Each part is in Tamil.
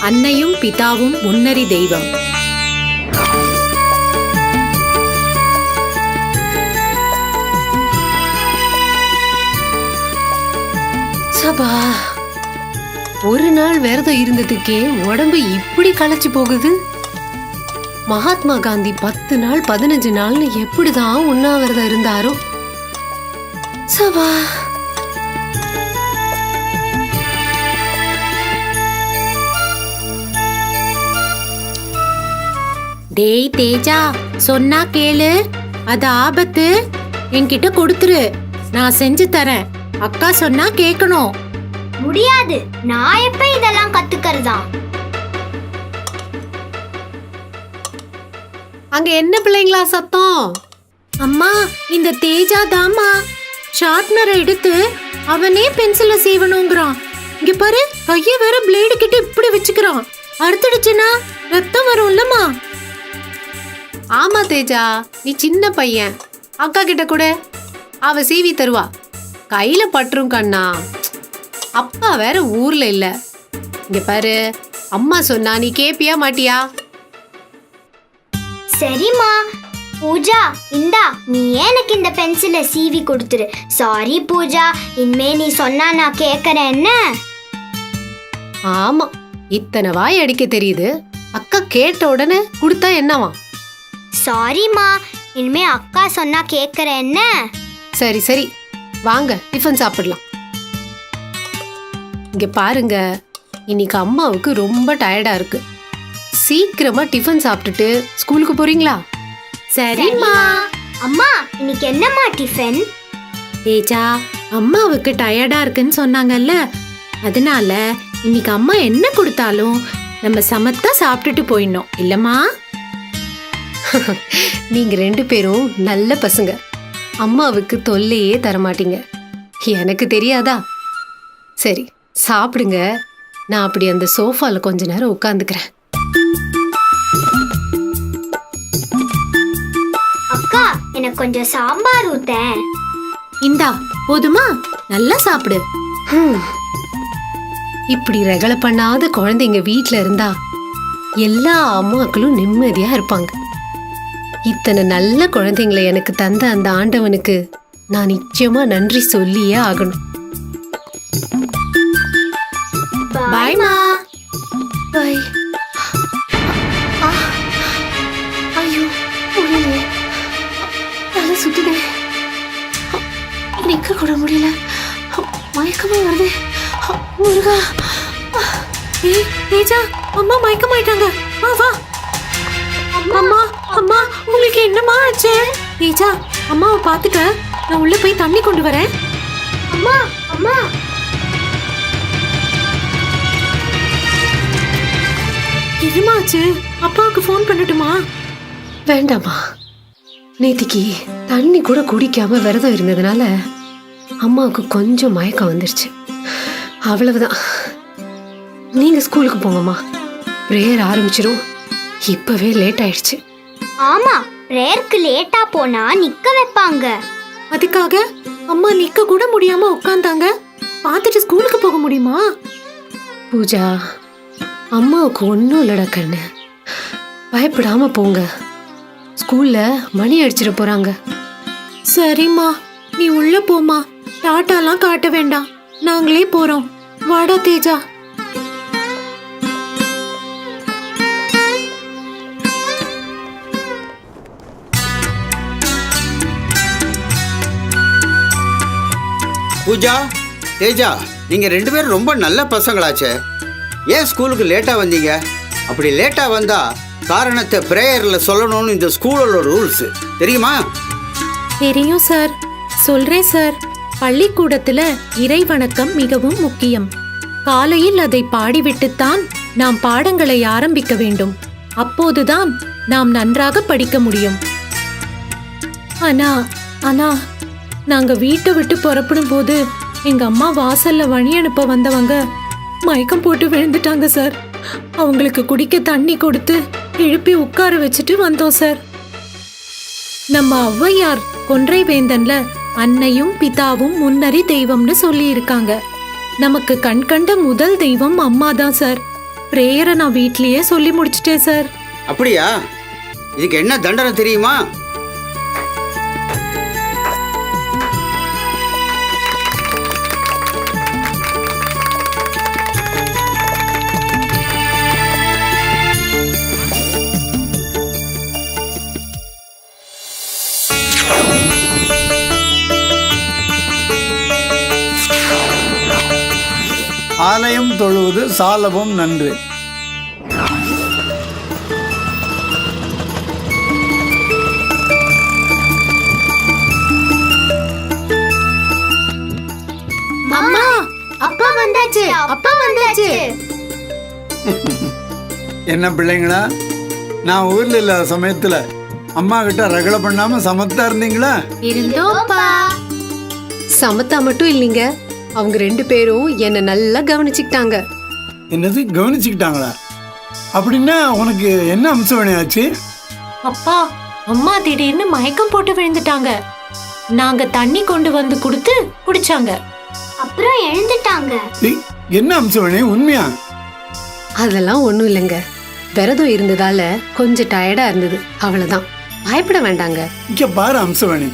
அன்னையும் பிதாவும் முன்னறி தெய்வம். சபா, ஒரு நாள் விரதம் இருந்ததுக்கே உடம்பு இப்படி களைச்சு போகுது. மகாத்மா காந்தி 10 நாள் 15 நாள்னு எப்படிதான் உண்ணாவிரதம் இருந்தாரோ. சபா, டேய் தேஜா, சொன்னா கேளு, அது ஆபத்து. என்கிட்ட கொடுத்துரு, நான் செஞ்சு தரேன். அக்கா சொன்னா கேட்கணும். முடியாது, நான் எப்ப இதெல்லாம் கத்துக்கிறதா? அங்க என்ன பிள்ளைங்களா சத்தம்? அம்மா, இந்த தேஜா தாமா ஷார்ப்னரை எடுத்து அவனே பென்சில சீவணுங்கிறான். இங்க பாரு, கைய வேற பிளேடு கிட்ட இப்படி வச்சுக்கிறான். அறுத்துடுச்சுன்னா ரத்தம் வரும்லம்மா. ஆமா தேஜா, நீ சின்ன பையன், அக்கா கிட்ட கூட அவ சீவி தருவா. கையில பற்றும் கண்ணா. அப்பா வேற ஊர்ல இல்ல. இங்க பாரு, அம்மா சொன்னா நீ கேப்பியா மாட்டியா? சரிம்மா. பூஜா, இந்தா, நீ எனக்கு இந்த பென்சிலை சீவி கொடுத்துரு. சாரி பூஜா, இனிமே நீ சொன்னா நான் கேட்கறேன். என்ன? ஆமா, இத்தனை வாய் அடிக்க தெரியுது. அக்கா கேட்ட உடனே கொடுத்தா என்னவா? சாரிம்மா, இனிமே அக்கா சொன்னா கேட்கறேன். என்ன? சரி சரி, வாங்க டிஃபன் சாப்பிடலாம். இங்க பாருங்க, இன்னைக்கு அம்மாவுக்கு ரொம்ப டயர்டா இருக்கு. சீக்கிரமா டிஃபன் சாப்பிட்டுட்டு ஸ்கூலுக்கு போறீங்களா? சரிம்மா. அம்மா, இன்னைக்கு என்னம்மா டிஃபன்? தேஜா, அம்மாவுக்கு டயர்டா இருக்குன்னு சொன்னாங்கல்ல, அதனால இன்னைக்கு அம்மா என்ன கொடுத்தாலும் நம்ம சமத்தா சாப்பிட்டுட்டு போயிடணும் இல்லம்மா? நீங்க 2 பேரும் நல்ல பசங்க. அம்மாவுக்கு தொல்லையே தரமாட்டீங்க. எனக்கு தெரியாதா? சரி சாப்பிடுங்க. நான் அப்படி அந்த சோஃபால கொஞ்ச நேரம் உட்காந்துக்கிறேன். அக்கா, எனக்கு கொஞ்சம் சாம்பார் ஊத்தேன். இந்தா, போதுமா? நல்லா சாப்பிடு. இப்படி ரகலை பண்ணாத குழந்தைங்க வீட்ல இருந்தா எல்லா அம்மாக்களும் நிம்மதியா இருப்பாங்க. இத்தனை நல்ல குழந்தைங்களை எனக்கு தந்த அந்த ஆண்டவனுக்கு நான் நிச்சயமா நன்றி சொல்லியே ஆகணும். பாய்மா. பாய். ஐயோ, முடியல, தலை சுத்துதே, நிக்க கூட முடியல, மயக்கமா வருது. முருகா. ஏய் தேஜா, அம்மா மயக்கமாயிட்டாங்க. வா வா. அம்மா அம்மா, உங்களுக்கு என்னம்மா ஆச்சு? தேஜா, அம்மாவை பாத்துக்க, நான் உள்ள போய் தண்ணி கொண்டு வரேன். அம்மா அம்மா. எதுமாச்சு? அப்பாவுக்கு ஃபோன் பண்ணட்டுமா? வேண்டாமா, நேத்திக்கு தண்ணி கூட குடிக்காம விரதம் இருந்ததுனால அம்மாவுக்கு கொஞ்சம் மயக்கம் வந்துருச்சு. அவ்வளவுதான். நீங்க ஸ்கூலுக்கு போங்கம்மா, பிரேயர் ஆரம்பிச்சிடும். இப்பவே லேட் ஆயிடுச்சு. ஆமா, பிரேயருக்கு லேட்டா போனா நிக்க வைப்பாங்க. அதுக்காக அம்மா நிக்க கூட முடியாம உட்கார்ந்தாங்க. பார்த்துட்டு ஸ்கூலுக்கு போக முடியுமா? பூஜா, அம்மாவுக்கு ஒன்றும் இல்லடா கண்ணு, பயப்படாம போங்க. ஸ்கூல்ல மணி அடிச்சிட போறாங்க. சரிம்மா, நீ உள்ள போமா. டாட்டாலாம் காட்ட வேண்டாம், நாங்களே போறோம். வாடா தேஜா. பூஜா, தேஜா, நீங்க 2 பேரும் ரொம்ப நல்ல பசங்களாச்சே. ஏன் ஸ்கூலுக்கு லேட்டா வந்தீங்க? அப்படி லேட்டா வந்தா காரணத்தை பிரேயர்ல சொல்லணும்னு இந்த ஸ்கூலோட ரூல்ஸ் தெரியுமா? தெரியும் சார், சொல்றேன் சார். பள்ளிக்கூடத்துல இறை வணக்கம் மிகவும் முக்கியம். காலையில் அதை பாடிவிட்டுத்தான் நாம் பாடங்களை ஆரம்பிக்க வேண்டும். அப்போதுதான் நாம் நன்றாக படிக்க முடியும். ஆனா ஆனா நாங்க வீட்டை விட்டு புறப்படும் போது எங்க அம்மா வாசல்ல வழி அனுப்ப வந்தவங்க மயக்கம் போட்டு விழுந்துட்டாங்க சார். அவங்களுக்கு குடிக்க தண்ணி கொடுத்து எழுப்பி உட்கார வச்சுட்டு வந்தோம் சார். நம்ம ஔவையார் கொன்றை வேந்தன்ல அன்னையும் பிதாவும் முன்னறி தெய்வம்னு சொல்லி இருக்காங்க. நமக்கு கண்கண்ட முதல் தெய்வம் அம்மா தான் சார். பிரேயரை நான் வீட்லயே சொல்லி முடிச்சிட்டேன் சார். அப்படியா? இதுக்கு என்ன தண்டனை தெரியுமா? ஆலயம் தொழுவது சாலவும் நன்று. அம்மா, அப்பா வந்தாச்சு, அப்பா வந்தாச்சு. என்ன பிள்ளைங்களா, நான் ஊர்ல இல்லாத சமயத்துல அம்மா கிட்ட ரகலை பண்ணாம சமத்தா இருந்தீங்களா? இருந்தோம்ப்பா. சமத்தா மட்டும் இல்லைங்க, அவங்க 2 பேரும் என்ன நல்லா கவனிச்சுக்கிட்டாங்க. என்னது கவனிச்சுக்கிட்டாங்களா? அப்படின்னா உனக்கு என்ன அம்சம் வினையாச்சு? அப்பா, அம்மா திடீர்னு மயக்கம் போட்டு விழுந்துட்டாங்க. நாங்க தண்ணி கொண்டு வந்து கொடுத்து குடிச்சாங்க. அப்புறம் எழுந்துட்டாங்க. ஏய், என்ன அம்சம் வினை? உண்மையா? அதெல்லாம் ஒண்ணும் இல்லைங்க, விரதம் இருந்ததால கொஞ்சம் டயர்டா இருந்தது, அவ்வளவுதான். பயப்பட வேண்டாங்க. இங்க பாரு அம்சவனி,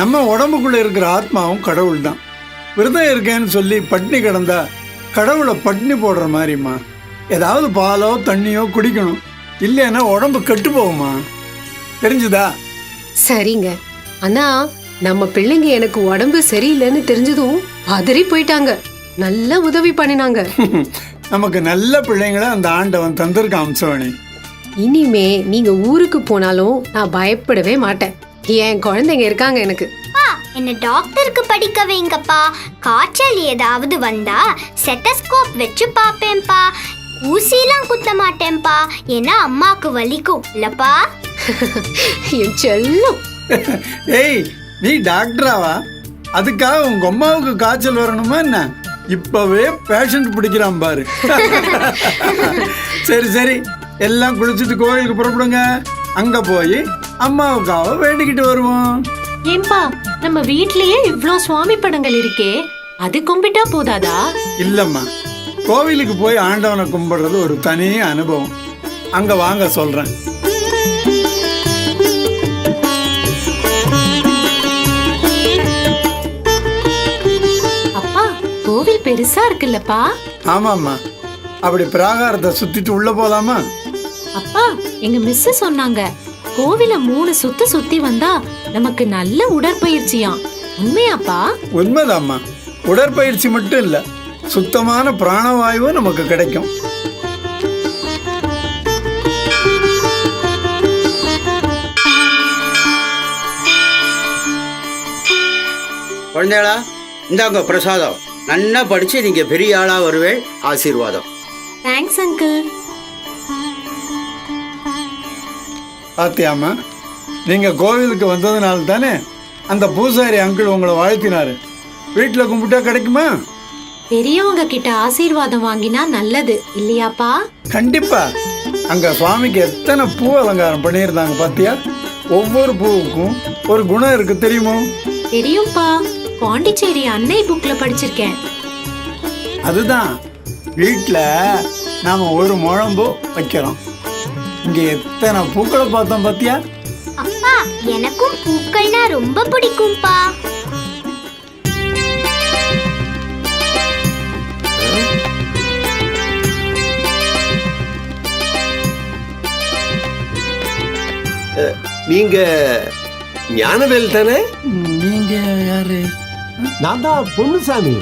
நம்ம உடம்புக்குள்ள இருக்கிற ஆத்மாவும் கடவுள் தான். விரதம் இருக்கேன்னு சொல்லி பட்னி கிடந்தா கடவுளை பட்னி போடுற மாதிரிம்மா. ஏதாவது பாலோ தண்ணியோ குடிக்கணும், இல்லைன்னா உடம்பு கெட்டு போகுமா, தெரிஞ்சுதா? சரிங்க, ஆனா நம்ம பிள்ளைங்க எனக்கு உடம்பு சரியில்லைன்னு தெரிஞ்சதும் பதறி போயிட்டாங்க. நல்ல உதவி பண்ணினாங்க. நமக்கு நல்ல பிள்ளைங்களை அந்த ஆண்டவன் தந்திருக்கான் அம்சவனி. இனிமே நீங்க ஊருக்கு போனாலும் நான் பயப்படவே மாட்டேன். என் குழந்தைங்க இருக்காங்க எனக்கு. என்ன டாக்டருக்கு படிக்க வைங்கப்பா. காய்ச்சல் ஏதாவது வந்தா ஸ்டெத்தஸ்கோப் வச்சு பாப்பேன்பா. ஊசிலாம் குத்த மாட்டேன்பா, ஏன்னா அம்மாக்கு வலிக்கும் இல்லப்பா. என் செல்லம். ஏய், நீ டாக்டராவா? அதுக்காக உங்க அம்மாவுக்கு காய்ச்சல் வரணுமா என்ன? இப்பவே பேஷண்ட் பிடிக்கிறான் பாரு. சரி சரி, எல்லாம் குளிச்சுட்டு கோயிலுக்கு புறப்படுங்க. அங்க போய் அம்மாவுக்காக வேண்டிக்கிட்டு வருவோம். ஏம்பா, நம்ம வீட்லயே இவ்ளோ சுவாமி படங்கள் இருக்கே, அது கும்பிட்டா போதாதா? இல்லம்மா, கோவிலுக்கு போய் ஆண்டவனை கும்பிடுறது ஒரு தனி அனுபவம். அங்க வாங்க சொல்றேன். அப்பா, கோவில் பெருசா இருக்குல்லப்பா. ஆமாம்மா, அப்படி பிராகாரத்தை சுத்திட்டு உள்ள போலாமா? அப்பா, எங்க மிஸ் சொன்னாங்க, கோவில 3 சுத்தி வந்தா நமக்கு நல்ல உடற்பயிற்சியாம். உண்மையாப்பா? உண்மைதாம்மா. உடற்பயிற்சி மட்டும் இல்ல, சுத்தமான பிராணவாயுவும் நமக்கு கிடைக்கும். குழந்தைகளா, இந்தாங்க பிரசாதம். நன்னா படிச்சு நீங்க பெரிய ஆளா வருவேன். ஆசீர்வாதம். Thanks uncle. பாத்தியாமா, நீங்க கோவிலுக்கு வந்ததுனால தானே அந்த பூசாரி அங்கிள் உங்களை வாழ்த்தினாரு. வீட்டுல கும்பிட்டா கிடைக்குமா? பெரியவங்க கிட்ட ஆசீர்வாதம் வாங்கினா நல்லது இல்லையாப்பா? கண்டிப்பா. அங்க சுவாமிக்கு எத்தனை பூ அலங்காரம் பண்ணியிருந்தாங்க பாத்தியா? ஒவ்வொரு பூவுக்கும் ஒரு குணம் இருக்கு, தெரியுமோ? தெரியும்பா, பாண்டிச்சேரி அன்னை புக்ல படிச்சிருக்கேன். அதுதான், வீட்டுல நாம ஒரு முழம்பு வைக்கிறோம், இங்க எத்தனை பூக்களை பார்த்தோம் பாத்தியா? அப்பா, எனக்கும் பூக்கள்னா ரொம்ப பிடிக்கும்பா. நீங்க ஞானவேல் தானே? நீங்க யாரு? நான் தான் பொன்னுசாமி.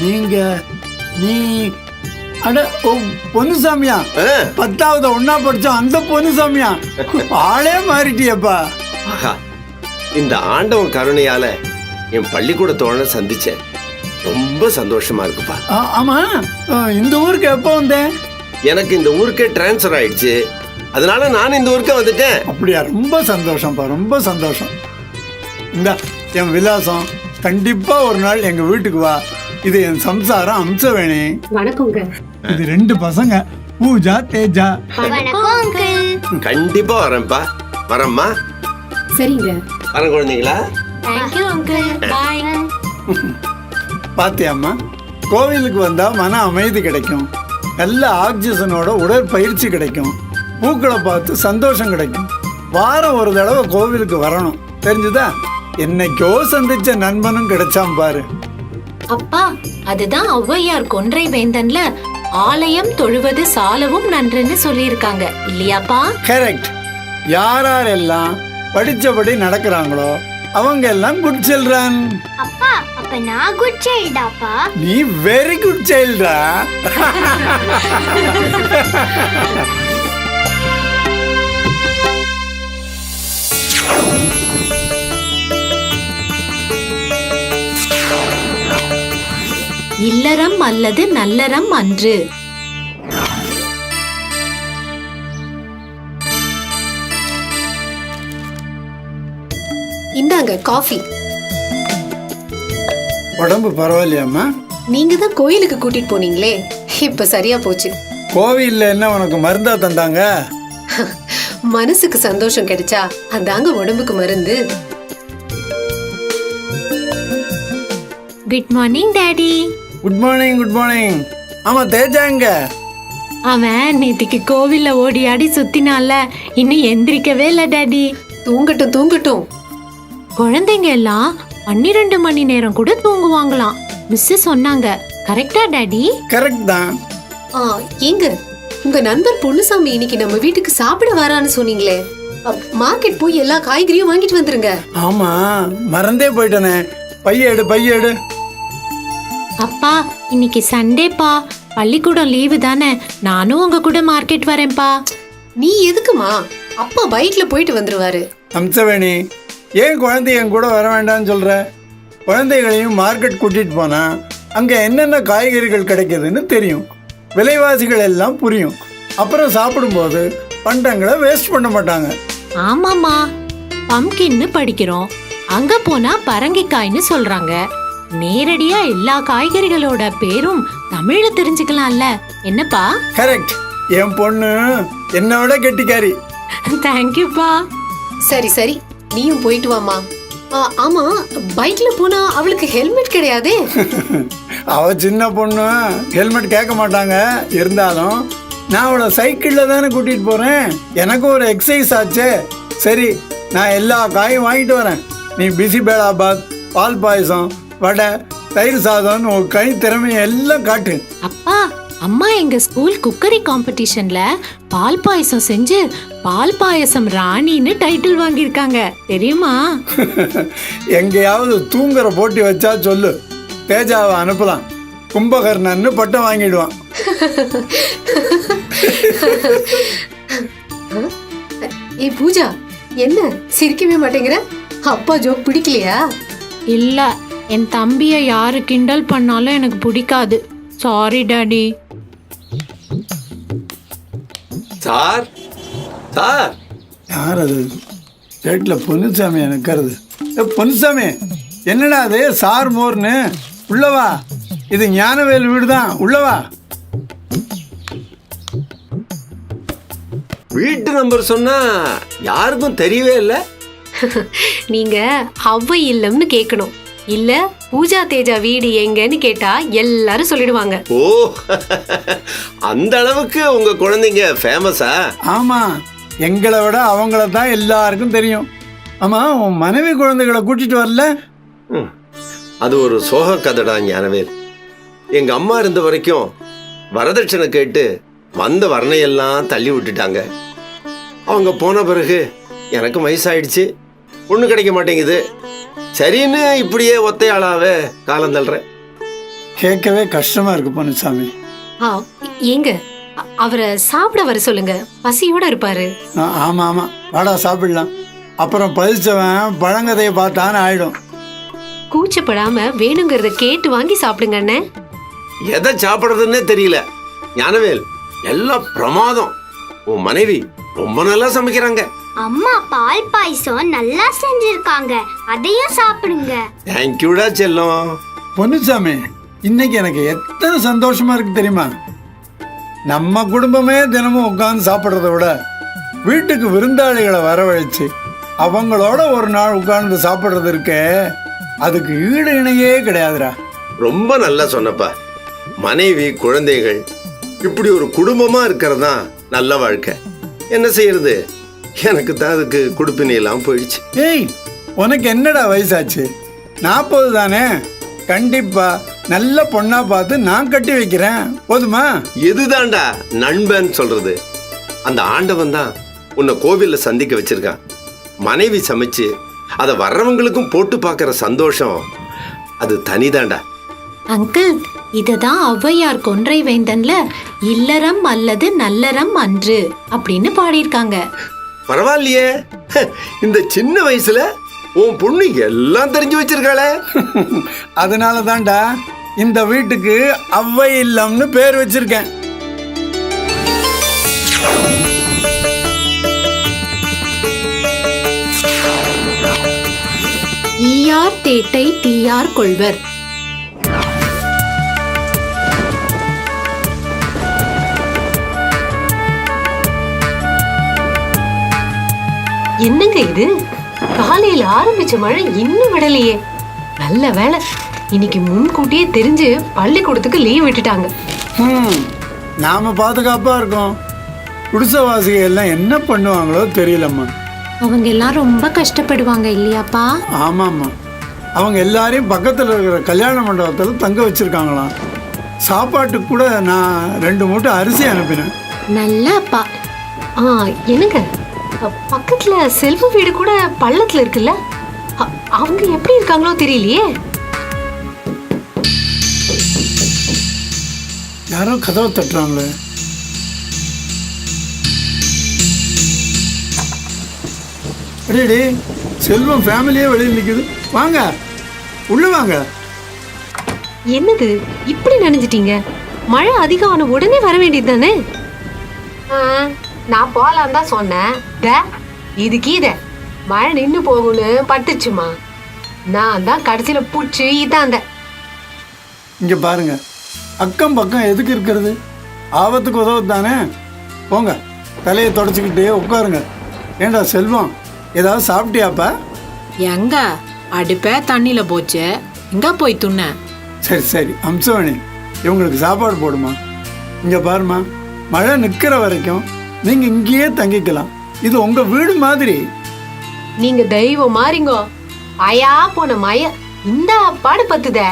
நீங்க நீ அட ஓ, பொன்னுசாமியா? 10வது ஒண்ணா படிச்சோம் அந்த பொன்னுசாமியா? ஆளே மாறிட்டியப்பா. ஆஹா, இந்த ஆண்டவன் கருணையால என் பள்ளிக்கூட தோழனை சந்திச்சேன். ரொம்ப சந்தோஷமா இருக்குப்பா. ஆமா, இந்த ஊருக்கு எப்போ வந்தேன்? எனக்கு இந்த ஊருக்கே டிரான்ஸ்ஃபர் ஆயிடுச்சு, அதனால நான் இந்த ஊருக்கே வந்துட்டேன். அப்படியா? ரொம்ப சந்தோஷம்ப்பா, ரொம்ப சந்தோஷம். இந்த என் விலாசம், கண்டிப்பா ஒரு நாள் எங்க வீட்டுக்கு வா. இது என் சம்சாரம் அம்சவேணி. வணக்கங்க. இது 2 பசங்க, பூஜா தேஜா. வணக்கம் அங்கிள். கண்டிப்பா வரேன்ப்பா. வரேம்மா. சரிங்க. வரேன் குழந்தைங்களா. Thank you uncle. பை. பாத்தியாம்மா, கோவிலுக்கு வந்தா மன அமைதி கிடைக்கும். நல்ல ஆக்சிஜனோட உடற்பயிற்சி கிடைக்கும், பூக்களை பார்த்து சந்தோஷம் கிடைக்கும். வாரம் ஒரு தடவை கோவிலுக்கு வரணும், தெரிஞ்சுதா? என்னைக்கோ சந்திச்ச நண்பனும் கிடைச்சாம் பாரு. அப்பா, அதுதான் ஔவையார் கொன்றை வேந்தன்ல ஆலயம் தொழுவது சாலவும் நன்றுன்னு சொல்லியிருக்காங்க இல்லையாப்பா? கரெக்ட். யாரெல்லாம் படிச்சபடி நடக்கிறாங்களோ அவங்க எல்லாம் குட் சில்ட்ரன். அப்பா அப்ப நான் குட் சைல்டாப்பா? நீ வெரி குட் சைல்டா. இல்லறம் அல்லது நல்லறம் அன்று. இந்தாங்க காஃபி. உடம்பு பரவாயில்லையாம்மா? நீங்க தான் கோயிலுக்கு கூட்டிட்டு போனீங்களே, இப்ப சரியா போச்சு. கோவில்ல என்ன உனக்கு மருந்தா தந்தாங்க? மனசுக்கு சந்தோஷம் கிடைச்சா அதாங்க உடம்புக்கு மருந்து. Good morning daddy. Good morning, good morning. ஆமா, தேஜாங்க அவன் நேத்திக்கு கோவில்ல ஓடி ஆடி சுத்தினால இன்னும் எந்திரிக்கவே இல்ல டாடி. தூங்கட்டும் தூங்கட்டும். குழந்தைங்க எல்லாம் 12 மணி நேரம் கூட தூங்குவாங்களாம் மிஸ் சொன்னாங்க. கரெக்டா டாடி? கரெக்ட் தான். ஏங்க, உங்க நண்பர் பொன்னுசாமி இன்னைக்கு நம்ம வீட்டுக்கு சாப்பிட வரான்னு சொன்னீங்களே, மார்க்கெட் போய் எல்லா காய்கறியும் வாங்கிட்டு வந்துருங்க. ஆமா, மறந்தே போயிட்டனே. பையெடு பையெடு. அப்பா, இன்னைக்கு சண்டேப்பா, பள்ளிக்கூடம் லீவு தானே, நானும் உங்க கூட மார்க்கெட் வரேன்ப்பா. நீ எதுக்குமா? அப்பா பைக்ல போயிட்டு வந்துருவாரு. அம்சவேணி, ஏன் குழந்தை என் கூட வர வேண்டாம்னு சொல்ற? குழந்தைகளையும் மார்க்கெட் கூட்டிட்டு போனா அங்க என்னென்ன காய்கறிகள் கிடைக்குதுன்னு தெரியும், விலைவாசிகள் எல்லாம் புரியும். அப்புறம் சாப்பிடும்போது பண்டங்களை வேஸ்ட் பண்ண மாட்டாங்க. ஆமாமா, பம்கின்னு படிக்கிறோம், அங்க போனா பரங்கிக்காய்னு சொல்றாங்க. நேரடியா எல்லா காய்கறிகளோட பேரும் தமிழ்ல தெரிஞ்சுக்கலாம்ல, என்னப்பா? கரெக்ட். என் பொண்ணு என்னை விட கெட்டிக்காரி. தேங்க்யூப்பா. சரி சரி, நீயும் போயிட்டு வாமா. ஆமா, பைக்ல போனா அவளுக்கு ஹெல்மெட் கிடையாதே. அவ சின்ன பொண்ணு, ஹெல்மெட் கேட்க மாட்டாங்க. இருந்தாலும் நான் அவளை சைக்கிளில் தானே கூட்டிகிட்டு போகிறேன், எனக்கு ஒரு எக்ஸசைஸ் ஆச்சே. சரி, நான் எல்லா காயும் வாங்கிட்டு வரேன். நீ பிசிபேளாபாத், பால் பாயசம், வடை, தயிர் சாதம், உன் கை திறமையை எல்லாம் காட்டு. அப்பா, அம்மா எங்க ஸ்கூல் குக்கரி காம்படிஷன்ல பால் பாயசம் செஞ்சு பால் பாயசம் ராணின்னு டைட்டில் வாங்கியிருக்காங்க, தெரியுமா? எங்கேயாவது தூங்குற போட்டி வச்சா சொல்லு, தேஜாவை அனுப்பலாம். கும்பகர்ணன்னு பட்டம் வாங்கிடுவான். ஏ பூஜா, என்ன சிரிக்கவே மாட்டேங்கிற? அப்பா ஜோக் பிடிக்கலையா? இல்ல, என் தம்பிய யாரு கிண்டல் பண்ணாலும் எனக்கு பிடிக்காது. Sorry daddy. சார் சார், யார் அது? ஸ்டேட்டில் பொன்னுசாமி நிற்கிறது. பொன்னுசாமி, என்னடா அது சார் மோர்னு? உள்ளவா, இது ஞானவேல் வீடு தான், உள்ளவா. வீட்டு நம்பர் சொன்னா யாருக்கும் தெரியவே இல்லை. நீங்க அவ்வை இல்லம்னு கேட்கணும், இல்ல பூஜா தேஜா வீடு எங்கன்னு கேட்டா எல்லாரும் சொல்லிடுவாங்க. ஓ, அந்த அளவுக்கு உங்க குழந்தைங்க ஃபேமஸா? ஆமா, எங்களை விட அவங்கள தான் எல்லாருக்கும் தெரியும். ஆமா, உன் மனைவி குழந்தைகளை கூட்டிட்டு வரல? அது ஒரு சோக கதைடா ஞானவேல். எங்க அம்மா இருந்த வரைக்கும் வரதட்சணை கேட்டு வந்த வரணையெல்லாம் தள்ளி விட்டுட்டாங்க. அவங்க போன பிறகு எனக்கு வயசாயிடுச்சு, பொண்ணு கிடைக்க மாட்டேங்குது. சரின்னு இப்படியே ஒத்தையாளாவே காலம் தள்ளுறேன். கேட்கவே கஷ்டமா இருக்கு பொன்னுசாமி. ஏங்க, அவரை சாப்பிட வர சொல்லுங்க, பசியோட இருப்பாரு. ஆமா ஆமா, வாடா சாப்பிடலாம். அப்புறம் பதிச்சவன் பழங்கதையை பார்த்தான்னு ஆயிடும். கூச்சப்படாம வேணுங்கிறத கேட்டு வாங்கி சாப்பிடுங்க அண்ணே. எதை சாப்பிடுறதுன்னே தெரியல ஞானவேல், எல்லாம் பிரமாதம். உன் மனைவி ரொம்ப நல்லா சமைக்கிறாங்க. அம்மா பால் பாயசம் நல்லா செஞ்சிருக்காங்க, அதையும் சாப்பிடுங்க. தேங்க்யூடா செல்லம். பொன்னுசாமி, இன்னைக்கு எனக்கு எத்தனை சந்தோஷமா இருக்கு தெரியுமா? நம்ம குடும்பமே தினமும் உட்காந்து சாப்பிட்றத விட வீட்டுக்கு விருந்தாளிகளை வரவழைச்சு அவங்களோட ஒரு நாள் உட்கார்ந்து சாப்பிட்றது இருக்கே, அதுக்கு ஈடு இணையே கிடையாதுடா. ரொம்ப நல்லா சொன்னப்பா. மனைவி, குழந்தைகள் இப்படி ஒரு குடும்பமா இருக்கிறது தான் நல்ல வாழ்க்கை. என்ன செய்யறது, எனக்கு தான் அதுக்கு குடுப்பினை எல்லாம் போயிடுச்சு. ஏய், உனக்கு என்னடா வயசாச்சு? 40 தானே? கண்டிப்பா நல்ல பொண்ணா பார்த்து நான் கட்டி வைக்கிறேன், போதுமா? எதுதான்டா நண்பன் சொல்றது? அந்த ஆண்டவன் தான் உன்னை கோவில்ல சந்திக்க வச்சிருக்கான். மனைவி சமைச்சு அதை வர்றவங்களுக்கும் போட்டு பார்க்கற சந்தோஷம் அது தனிதான்டா. அங்கிள், இததான் ஔவையார் கொன்றை வேந்தன்ல இல்லறம் அல்லது நல்லறம் அன்று அப்படின்னு பாடியிருக்காங்க. பரவாயில்லையே, இந்த சின்ன வயசுல உன் பொண்ணு எல்லாம் தெரிஞ்சு வச்சிருக்காளே. அதனால தான்டா இந்த வீட்டுக்கு அவ்வை இல்லம்னு பேர் வச்சிருக்கேன். ஈயார் தேட்டை தீயார் கொள்வர். என்னங்க இது, காலையில ஆரம்பிச்ச மழை இன்னும் விடலையே. நல்ல வேலை, இன்னைக்கு முன்கூட்டியே தெரிஞ்சு பள்ளிக்கூடத்துக்கு லீவ் விட்டுட்டாங்க. நாம பாதுகாப்பா இருக்கோம். குடிசைவாசிகள் எல்லாம் என்ன பண்ணுவாங்களோ தெரியலம்மா. அவங்க எல்லாம் ரொம்ப கஷ்டப்படுவாங்க இல்லையாப்பா? ஆமாம்மா, அவங்க எல்லாரையும் பக்கத்தில் இருக்கிற கல்யாண மண்டபத்தில் தங்க வச்சிருக்காங்களாம். சாப்பாட்டுக்கு கூட நான் 2 மூட்டை அரிசி அனுப்பினேன். நல்ல அப்பா. என்னங்க, பக்கத்துல செல்வ வீடு கூட பள்ளத்துல இருக்குல்ல, அவங்க எப்படி இருக்காங்களோ தெரியலையே. யாரோ கதவை தட்டுறாங்களே. அடேடி, செல்வம் ஃபேமிலியே வெளியில் நிற்குது. வாங்க, உள்ள வாங்க. என்னது இப்படி நினைஞ்சிட்டீங்க? மழை அதிகம் ஆன உடனே வர வேண்டியது தானே? நான் போலாம் தான் சொன்னேன். இதுக்கு இத மழை நின்று போகும்னு பட்டுச்சுமா. நான் தான் கடைசியில பூச்சி இதாந்த. இங்க பாருங்க, அக்கம் பக்கம் எதுக்கு இருக்கிறது? ஆபத்துக்கு உதவு தானே. போங்க, தலையை தொடச்சிக்கிட்டே உட்காருங்க. ஏண்டா செல்வம், ஏதாவது சாப்பிட்டியாப்பா? எங்க அடுப்பே தண்ணியில போச்சு, எங்க போய் துண்ண? சரி சரி அம்சவணி, இவங்களுக்கு சாப்பாடு போடுமா. இங்க பாருமா, மழை நிற்கிற வரைக்கும் நீங்க இங்கேயே தங்கிக்கலாம். இது உங்க வீடு மாதிரி. நீங்க தெய்வம் மாறிங்கோ. அயா போன மய இந்த பாடு பத்துதே.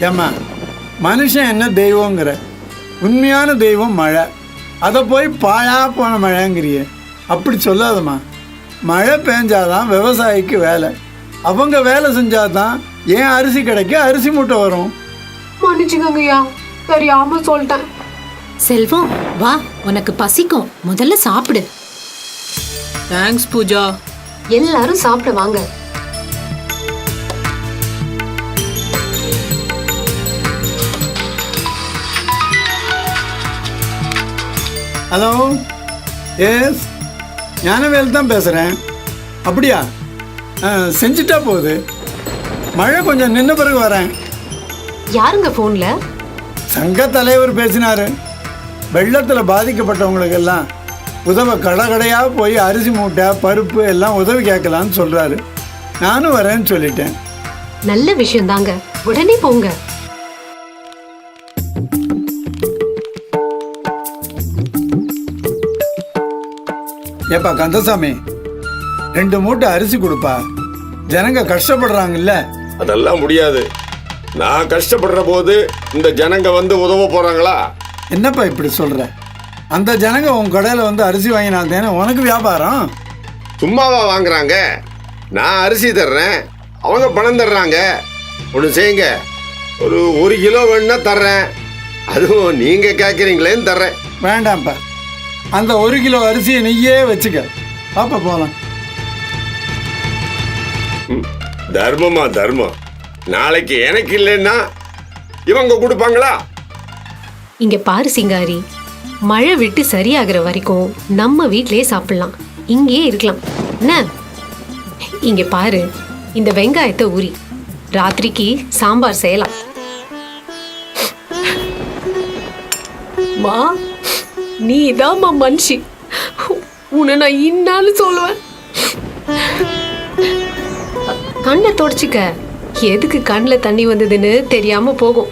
ஏம்மா, மனுஷன் என்ன தெய்வங்கிற? உண்மையான தெய்வம் மழை. அதை போய் பாழா போன மழைங்கிறிய. அப்படி சொல்லாதம்மா. மழை பெஞ்சாதான் விவசாயிக்கு வேலை. அவங்க வேலை செஞ்சாதான் ஏன் அரிசி கிடைக்க அரிசி மூட்டை வரும். மன்னிச்சுக்கோங்கய்யா, தெரியாம சொல்லிட்டேன். செல்வம், வா, உனக்கு பசிக்கும், முதல்ல சாப்பிடு. தேங்க்ஸ் பூஜா. எல்லாரும் சாப்பிட வாங்க. ஹலோ, எஸ், ஞானவேல் தான் பேசுகிறேன். அப்படியா? செஞ்சுட்டா போகுது. மழை கொஞ்சம் நின்ன பிறகு வரேன். யாருங்க போன்ல? சங்க தலைவர் பேசினாரு. வெள்ளத்தில் பாதிக்கப்பட்டவங்களுக்கெல்லாம் உதவ கடையாக போய் அரிசி மூட்டை பருப்பு எல்லாம் உதவி கேட்கலான்னு சொல்கிறாரு. நானும் வரேன்னு சொல்லிட்டேன். நல்ல விஷயம் தாங்க, உடனே போங்க. ஏப்பா கந்தசாமி, 2 மூட்டை அரிசி கொடுப்பா. ஜனங்க கஷ்டப்படுறாங்கல்ல. அதெல்லாம் முடியாது. நான் கஷ்டப்படுற போது இந்த ஜனங்க வந்து உதவ போறாங்களா? என்னப்பா இப்படி சொல்ற? அந்த ஜனங்க உன் கடையில் வந்து அரிசி வாங்கினாந்தேன்னு உனக்கு வியாபாரம். சும்மாவா வாங்குறாங்க? நான் அரிசி தர்றேன், அவங்க பணம் தர்றாங்க. ஒன்று செய்யுங்க, ஒரு 1 கிலோ வேணுன்னா தர்றேன். அதுவும் நீங்க கேட்குறீங்களேன்னு தர்றேன். வேண்டாம்ப்பா, அந்த 1 கிலோ அரிசியை நீயே வச்சுக்க. பாப்பா போகலாம். தர்மமா தர்மம். நாளைக்கு எனக்கு இல்லைன்னா இவங்க கொடுப்பாங்களா? இங்க பாரு சிங்காரி, மழை விட்டு சரியாகிற வரைக்கும் நம்ம வீட்லயே சாப்பிடலாம், இங்கேயே இருக்கலாம் என்ன? இங்க பாரு, இந்த வெங்காயத்தை ஊறி ராத்திரிக்கு சாம்பார் செய்யலாம். மா, நீ தான்மா மனுஷி. உன்னை நான் இன்னாலும் சொல்லுவேன். கண்ணை தொடச்சிக்க. எதுக்கு கண்ணில் தண்ணி வந்ததுன்னு தெரியாம போகும்.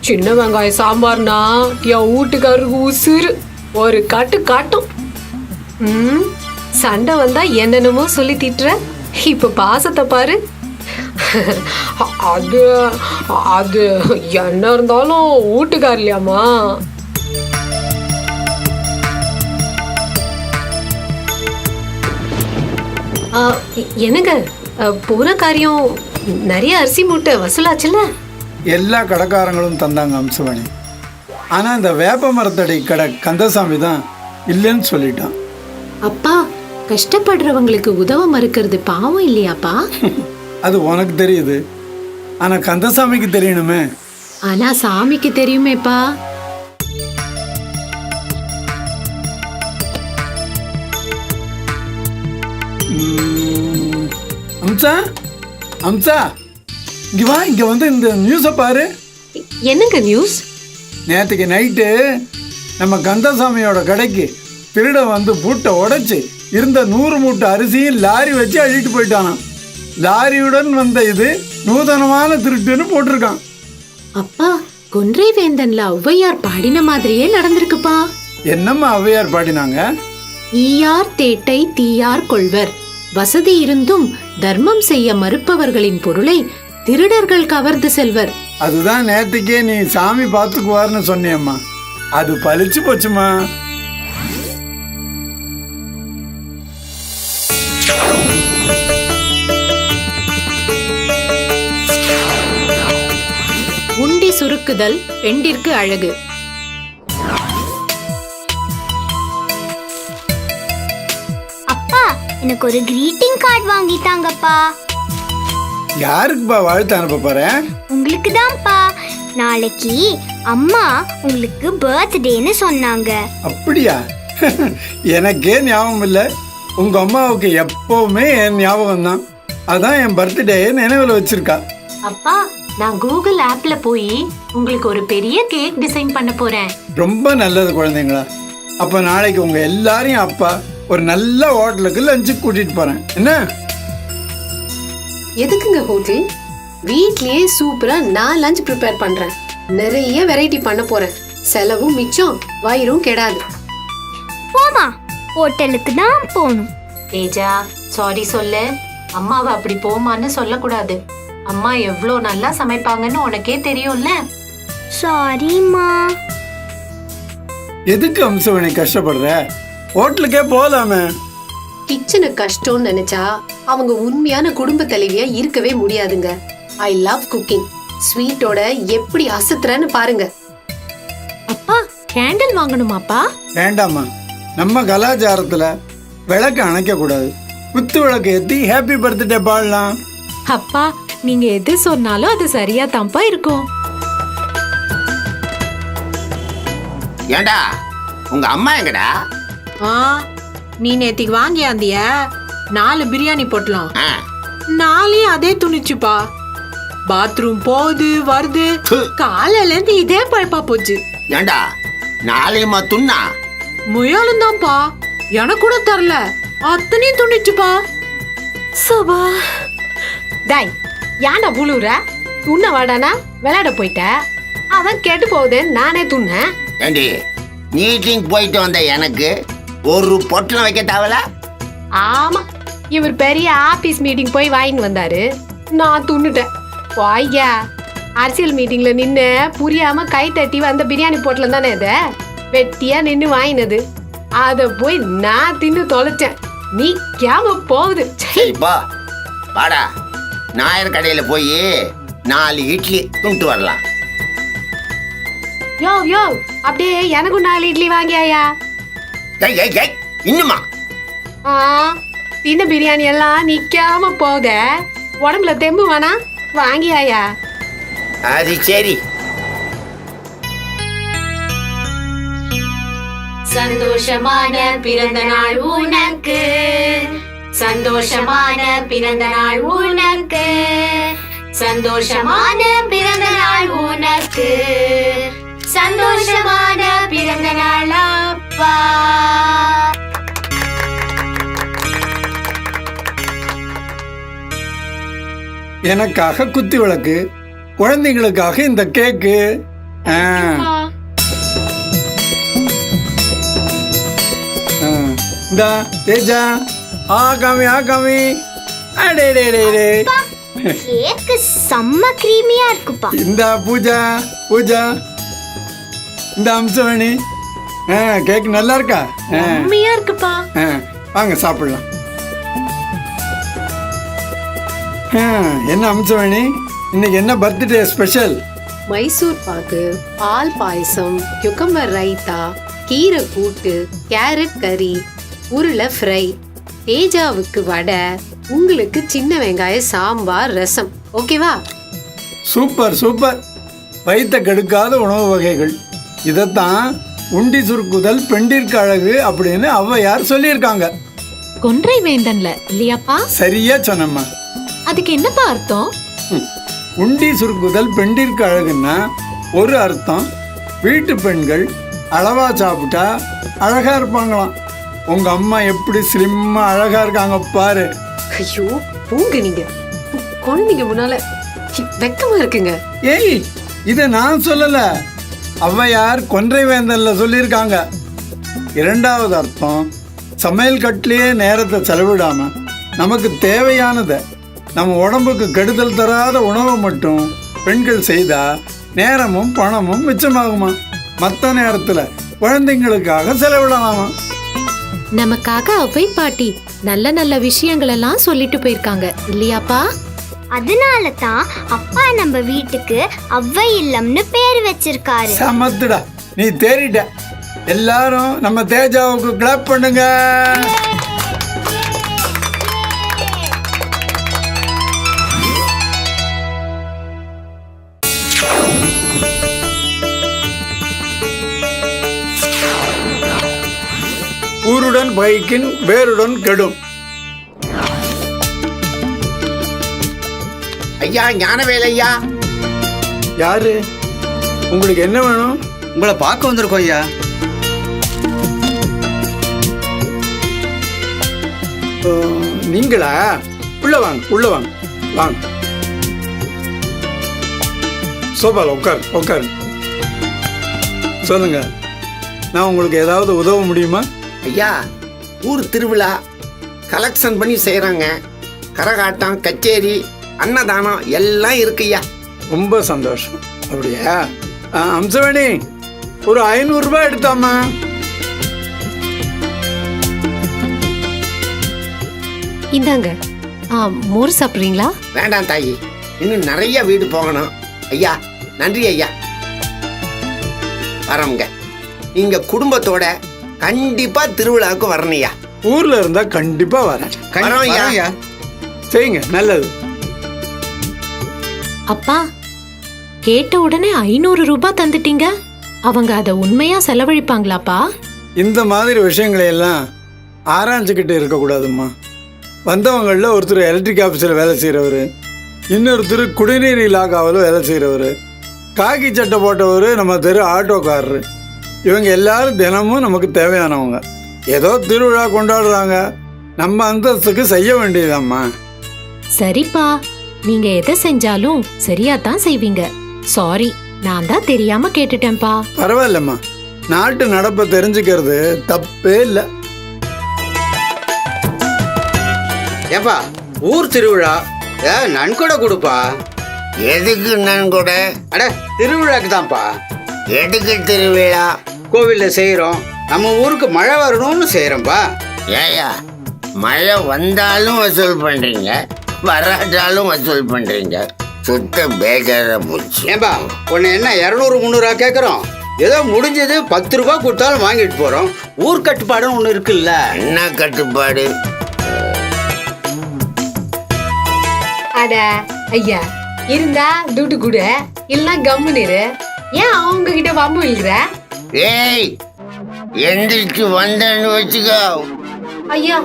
சின்ன வெங்காய சாம்பார்னா என் வீட்டுக்காரருக்கு உசுறு ஒரு காட்டு காட்டும். சண்டை வந்தா என்னென்னமோ சொல்லி திட்டுற, இப்ப பாசத்தை பாரு. அது அது என்ன இருந்தாலும் வீட்டுக்கார் இல்லையாமா. என்னங்க போன காரியம் நிறைய அரிசி மூட்டை வசூலாச்சுல்ல? எல்லா கடைக்காரங்களும் தந்தாங்க அம்சவாணி. ஆனா இந்த வேப்ப மரத்தடி கடை கந்தசாமி தான் இல்லைன்னு சொல்லிட்டான். அப்பா, கஷ்டப்படுறவங்களுக்கு உதவ மறுக்கிறது பாவம் இல்லையாப்பா? அது உனக்கு தெரியுது, ஆனா கந்தசாமிக்கு தெரியணுமே. ஆனா சாமிக்கு தெரியுமேப்பா. அம்சா, அம்சா, இங்க வா, இங்க வந்து இந்த நியூஸை பாரு. என்னங்க நியூஸ்? நேற்றுக்கு நைட்டு நம்ம கந்தசாமியோட கடைக்கு திருட வந்து பூட்டை உடைச்சு இருந்த 100 மூட்டை அரிசியும் லாரி வச்சு அழிட்டு போயிட்டானாம். லாரியுடன் வந்த இது நூதனமான திருட்டுன்னு போட்டிருக்கான். அப்பா, கொன்றை வேந்தன்ல ஔவையார் பாடின மாதிரியே நடந்திருக்குப்பா. என்னம்மா ஔவையார் பாடினாங்க? ஈயார் தேட்டை தீயார் கொள்வர், வசதி இருந்தும் தர்மம் செய்ய மறுப்பவர்களின் பொருளை திருடர்கள் கவர்ந்து செல்வர். அதுதான் நேற்றுக்கே நீ சாமி பார்த்துக்குவார்னு சொன்னியம்மா, அது பலிச்சு போச்சுமா. உண்டி சுருக்குதல் பெண்டிற்கு அழகு. அப்பா, எனக்கு ஒரு கிரீட்டிங் கார்டு வாங்கிட்டாங்கப்பா. யாருக்குப்பா வாழ்த்து அனுப்ப போறேன்? உங்களுக்கு தான்ப்பா. நாளைக்கு அம்மா உங்களுக்கு பர்த்டேன்னு சொன்னாங்க. அப்படியா? எனக்கே ஞாபகம் இல்லை. உங்க அம்மாவுக்கு எப்பவுமே என் ஞாபகம் தான். அதான் என் பர்த்டே நினைவில் வச்சிருக்கா. அப்பா, நான் கூகுள் ஆப்ல போய் உங்களுக்கு ஒரு பெரிய கேக் டிசைன் பண்ண போறேன். ரொம்ப நல்லது குழந்தைங்களா. அப்ப நாளைக்கு உங்க எல்லாரையும் அப்பா ஒரு நல்ல ஹோட்டலுக்கு லஞ்சுக்கு கூட்டிட்டு போறேன். என்ன? எதுக்குங்க ஹோட்டல்? வீட்லயே சூப்பரா நான் லஞ்ச் ப்ரிப்பேர் பண்றேன். நிறைய வெரைட்டி பண்ண போறேன். செலவும் மிச்சம், வயிறும் கெடாது. போமா, ஹோட்டலுக்கு தான் போகணும். தேஜா, சாரி சொல்லு. அம்மாவை அப்படி போமான்னு சொல்லக்கூடாது. அம்மா எவ்வளோ நல்லா சமைப்பாங்கன்னு உனக்கே தெரியும்ல. சாரிம்மா. எதுக்கு அம்சவனை கஷ்டப்படுற? ஹோட்டலுக்கே போலாமே. கிச்சனு கஷ்டம்னு நினைச்சா அவங்க உண்மையான குடும்ப தலைவியா இருக்கவே முடியாதுங்க. I love cooking. ஸ்வீட்டோட எப்படி அசத்துறன்னு பாருங்க. அப்பா, கேண்டில் வாங்கணுமாப்பா? வேண்டாமா, நம்ம கலாச்சாரத்துல விளக்கு அணைக்க கூடாது. குத்து விளக்கு ஏத்தி ஹாப்பி பர்த்டே பாடலாம். அப்பா, நீங்க எது சொன்னாலும் அது சரியா தான்ப்பா இருக்கும். ஏண்டா உங்க அம்மா எங்கடா? நீ நேத்திக்கு வாங்கியாந்திய 4 பிரியாணி போட்டலாம். ஆ, 4 அதே துணிச்சுப்பா. பாத்ரூம் போகுது வருது, ப்பு. காலையில இருந்து இதே பழப்பா போச்சு. ஏண்டா நாளையுமா துண்ணா? முயலும் தான்ப்பா, எனக்கு கூட தரல, அத்தனையும் துணிச்சுப்பா. சபா, டாய், ஏன்டா புழுற? துண்ண வாடானா விளையாட போயிட்ட, அதான் கெட்டு போகுதுன்னு நானே துண்ணேன். ஏண்டி மீட்டிங் போயிட்டு வந்த எனக்கு ஒரு பொட்டலம் வைக்க தேவல? ஆமா, இவர் பெரிய ஆபீஸ் மீட்டிங் போய் வாங்கிட்டு வந்தாரு, நான் துண்ணுட்டேன். வாய்யா, அரசியல் மீட்டிங்ல நின்னு புரியாம கை தட்டி வந்த பிரியாணி போட்டலம் தானே இது. வெட்டியா நின்னு வாங்கினது, அத போய் நான் தின்னு தொலைச்சேன். நீ கேம போகுது. சரிப்பா, வாடா நாயர் கடையில போய் 4 இட்லி துண்டு வரலாம். யோ யோ, அப்படியே எனக்கும் 4 இட்லி வாங்கியாயா? ஏய் ஏய் ஏய், இன்னுமா? ஆ, தின்ன பிரியாணி எல்லாம் நிக்காம போக உடம்புல தெம்பு வேணா, வாங்கியாயா? அது சரி. சந்தோஷமான பிறந்த நாள் உனக்கு, சந்தோஷமான பிறந்த நாள் உனக்கு, சந்தோஷமான பிறந்த நாள் உனக்கு, சந்தோஷமான பிறந்த நாள் அப்பா. எனக்காக குத்து விளக்கு, குழந்தைங்களுக்காக இந்த கேக்கு. ஆ. ஆ. இந்தா தேஜா, ஆ காமி அடே டே டே டே. கேக்கு செம்ம கிரீமியா இருக்குப்பா. இந்தா பூஜா இந்த அம்சவேணி. கேக் நல்லா இருக்கா? உண்மையா இருக்குப்பா. வாங்க சாப்பிடலாம். என்ன அம்சவேணி, இன்னைக்கு என்ன பர்த்டே ஸ்பெஷல்? மைசூர் பாக்கு, பால் பாயசம், குக்கம்பர் ரைத்தா, கீரை கூட்டு, கேரட் கறி, உருளை ஃப்ரை, தேஜாவுக்கு வடை, உங்களுக்கு சின்ன வெங்காய சாம்பார், ரசம். ஓகேவா? சூப்பர். வயிற்ற கெடுக்காத உணவு வகைகள். இதைத்தான் உண்டி சுருக்குதல் பெண்டிற்கு அழகு அப்படின்னு ஔவையார் சொல்லியிருக்காங்க. கொன்றை வேந்தன்ல இல்லையாப்பா? சரியா சொன்னம்மா. அதுக்கு என்னப்பா அர்த்தம்? உண்டி சுருக்குதல் பெண்டிற்கு அழகுன்னா ஒரு அர்த்தம், வீட்டு பெண்கள் அளவா சாப்பிட்டா அழகா இருப்பாங்களாம். உங்க அம்மா எப்படி ஸ்லிம்மா அழகா இருக்காங்க பாரு. ஐயோ பூங்க, நீங்க குழந்தைங்க முன்னால வெக்கமா இருக்குங்க. ஏய், இதை நான் சொல்லல, ஔவையார் கொன்றை வேந்தன்ல சொல்லியிருக்காங்க. இரண்டாவது அர்த்தம், சமையல் கட்டிலேயே நேரத்தை செலவிடாம நமக்கு தேவையானதை, நம்ம உடம்புக்கு கெடுதல் தராத உணவை மட்டும் பெண்கள் செய்தா நேரமும் பணமும் மிச்சமாகுமா. மற்ற நேரத்துல குழந்தைங்களுக்காக செலவிடலாமா. நமக்காக அவ்வை பாட்டி நல்ல நல்ல விஷயங்கள் எல்லாம் சொல்லிட்டு போயிருக்காங்க இல்லையாப்பா? அதனால தான் அப்பா நம்ம வீட்டுக்கு அவ்வை இல்லம்னு பேர் வச்சிருக்காரு. சமத்துடா, நீ தேறிட்ட. எல்லாரும் நம்ம தேஜாவுக்கு கிளாப் பண்ணுங்க. ஊருடன் பைக்கின் வேருடன் கெடும். ஐயா ஞானவேல் ஐயா. யாரு? உங்களுக்கு என்ன வேணும்? உங்களை பார்க்க வந்திருக்கோம் ஐயா. நீங்களா? உள்ள வாங்க. சோபால உட்கார். சொல்லுங்க, நான் உங்களுக்கு ஏதாவது உதவ முடியுமா? ஐயா, ஊர் திருவிழா கலெக்ஷன் பண்ணி செய்கிறாங்க. கரகாட்டம், கச்சேரி, அன்னதானம் எல்லாம் இருக்குய்யா. ரொம்ப சந்தோஷம். அப்படியா? அம்சவேணி, ஒரு 500 ரூபாய் எடுத்தாமா. இந்தாங்க. மோர் சாப்பிட்றீங்களா? வேண்டாம் தாயி, இன்னும் நிறைய வீடு போகணும். ஐயா நன்றி ஐயா. வரோங்க. நீங்க குடும்பத்தோட கண்டிப்பா திருவிழாவுக்கு வரணும்யா. ஊர்ல இருந்தா கண்டிப்பா வரேன். வரோம் ஐயா. செய்யுங்க, நல்லது. அப்பா, கேட்ட உடனே 500 ரூபாய் தந்துட்டீங்க. அவங்க அதை உண்மையா செலவழிப்பாங்களாப்பா? இந்த மாதிரி விஷயங்களை எல்லாம் ஆராய்ச்சிக்கிட்டு இருக்கக்கூடாதும்மா. வந்தவங்களில் ஒருத்தர் எலக்ட்ரிக் ஆஃபீஸில் வேலை செய்கிறவர், இன்னொருத்தர் குடிநீர் இலாக்காவில் வேலை செய்கிறவர், காக்கி சட்டை போட்டவர் நம்ம தெரு ஆட்டோக்காரரு. இவங்க எல்லாரும் தினமும் நமக்கு தேவையானவங்க. ஏதோ திருவிழா கொண்டாடுறாங்க, நம்ம அந்தஸ்துக்கு செய்ய வேண்டியதம்மா. சரிப்பா, நீங்க எதை செஞ்சாலும் சரியா தான் செய்வீங்க. சாரி, நான் தான் தெரியாம கேட்டுட்டேன்ப்பா. பரவாயில்லம்மா, நாட்டு நடப்பை தெரிஞ்சுக்கிறது தப்பே இல்லை. ஏப்பா, ஊர் திருவிழா நன்கொடை கொடுப்பா. எதுக்கு நன்கொடை? அட, திருவிழாக்கு தான்ப்பா. எதுக்கு திருவிழா? கோவிலில் செய்கிறோம், நம்ம ஊருக்கு மழை வரணும்னு செய்கிறோம்ப்பா. ஏயா, மழை வந்தாலும் வசூல் பண்றீங்க, வராட்டாலும் வசூல் பண்றீங்க. சுத்த பேஜார போச்சு. ஏன்பா, உன்னை என்ன 200-300 கேட்குறோம்? ஏதோ முடிஞ்சது 10 ரூபாய் கொடுத்தாலும் வாங்கிட்டு போகிறோம். ஊர் கட்டுப்பாடுன்னு ஒன்று இருக்குல்ல. என்ன கட்டுப்பாடு? அட ஐயா, இருந்தா துட்டு கூட இல்ல கம்முன்னு இரு. ஏன் அவங்க கிட்ட வம்பு இழுக்கிற? ஏய், எந்திரிச்சு வந்தேன்னு வச்சுக்கோ. ஐயா,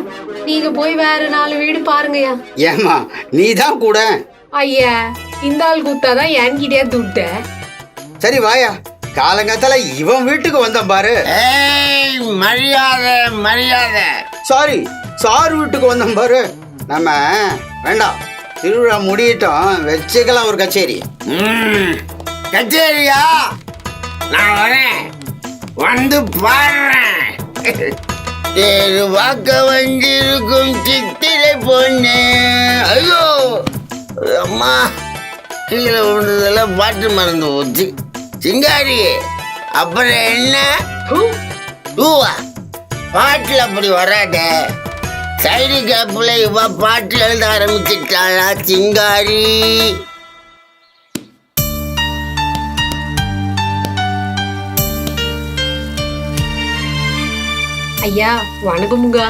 நீங்க போய் வேற 4 வீடு பாருங்கய்யா. ஏமா, நீ தான் கூட. ஐயா, இந்த ஆள் கூத்தாதான் என்கிட்டயே துட்ட. சரி வாயா, காலங்காத்தால இவன் வீட்டுக்கு வந்தான் பாரு. ஏய், மரியாதை. சாரி, சார் வீட்டுக்கு வந்தோம் பாரு. நம்ம வேண்டாம், திருவிழா முடியட்டும், வச்சுக்கலாம் ஒரு கச்சேரி. கச்சேரியா? நான் வரேன், வந்து பாடுறேன். தேரு வாக்க வந்திருக்கும் சித்திரை பொண்ணு. ஐயோ அம்மா, கீழே விழுந்ததெல்லாம் பாட்டு மறந்து போச்சு. சிங்காரி, அப்புறம் என்ன? டூவா? பாட்டில் அப்படி வராத. சைடு கேப்ல இவ பாட்டு எழுத ஆரம்பிச்சிட்டாளா சிங்காரி? ஐயா வணக்கமுங்க.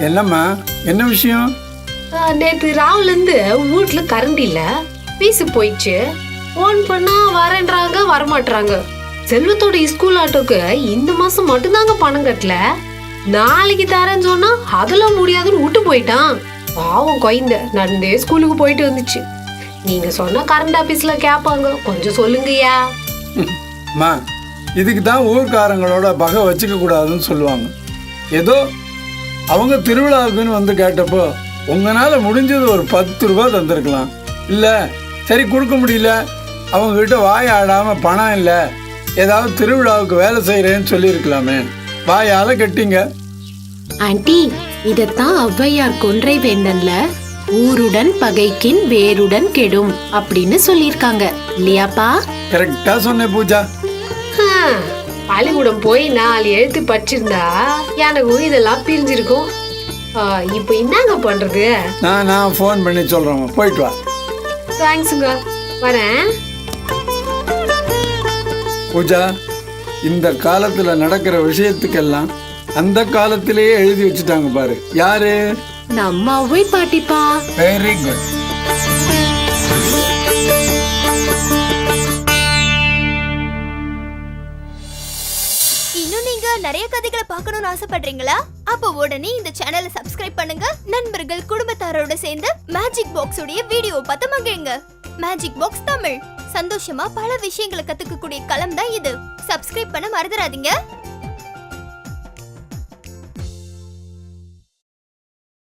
என்னம்மா, என்ன விஷயம்? நேற்று ராவுல இருந்து வீட்டுல கரண்ட் இல்ல, பீஸு போயிடுச்சு. போன் பண்ணா வரேன்றாங்க, வரமாட்டாங்க. செல்வத்தோட ஸ்கூல் ஆட்டோக்கு இந்த மாசம் மட்டும்தாங்க பணம் கட்டல. நாளைக்கு தரேன்னு சொன்னா அதெல்லாம் முடியாதுன்னு விட்டு போயிட்டான். பாவம் குழந்தை நடந்தே ஸ்கூலுக்கு போயிட்டு வந்துச்சு. நீங்க சொன்ன கரண்ட் ஆபீஸ்ல கேட்பாங்க, கொஞ்சம் சொல்லுங்கய்யா. அம்மா, இதுக்கு தான் ஊர்க்காரங்களோட பகை வச்சுக்க கூடாதுன்னு சொல்லுவாங்க. ஏதோ அவங்க திருவிழாவுக்குன்னு வந்து கேட்டப்போ உங்களால முடிஞ்சது ஒரு 10 ரூபா தந்திருக்கலாம். இல்லை சரி கொடுக்க முடியல, அவங்ககிட்ட வாய் ஆடாம பணம் இல்லை, ஏதாவது திருவிழாவுக்கு வேலை செய்கிறேன்னு சொல்லியிருக்கலாமே. வாயால் கட்டிங்க. ஆண்டி, இதத்தான் ஔவையார் கொன்றை வேண்டன்ல ஊருடன் பகைக்கின் வேருடன் கெடும் அப்படின்னு சொல்லியிருக்காங்க இல்லையாப்பா? கரெக்டாக சொன்னேன் பூஜா. பள்ளிக்கூடம் போய் 4 எழுத்து படிச்சிருந்தா எனக்கும் இதெல்லாம் பிரிஞ்சிருக்கும். இப்போ என்னங்க பண்றது? நான் ஃபோன் பண்ணி சொல்கிறேன், போயிட்டு வா. தேங்க்ஸுங்க, வரேன். பூஜா, இந்த காலத்தில் நடக்கிற விஷயத்துக்கெல்லாம் அந்த காலத்திலேயே எழுதி வச்சுட்டாங்க பாரு. யாரு? நம்ம ஔவை பாட்டிப்பா. Very good. இன்னும் நீங்க நிறைய கதைகளை பார்க்கணும்னு ஆசைப்படுறீங்களா? அப்ப உடனே இந்த சேனலை சப்ஸ்கிரைப் பண்ணுங்க. நண்பர்கள் குடும்பத்தாரோட சேர்ந்து மேஜிக் பாக்ஸ் உடைய வீடியோ பார்த்து மகிழுங்க. மேஜிக் பாக்ஸ் தமிழ், சந்தோஷமா பல விஷயங்களை கத்துக்கக்கூடிய களம் தான் இது. சப்ஸ்கிரைப் பண்ண மறந்துடாதீங்க.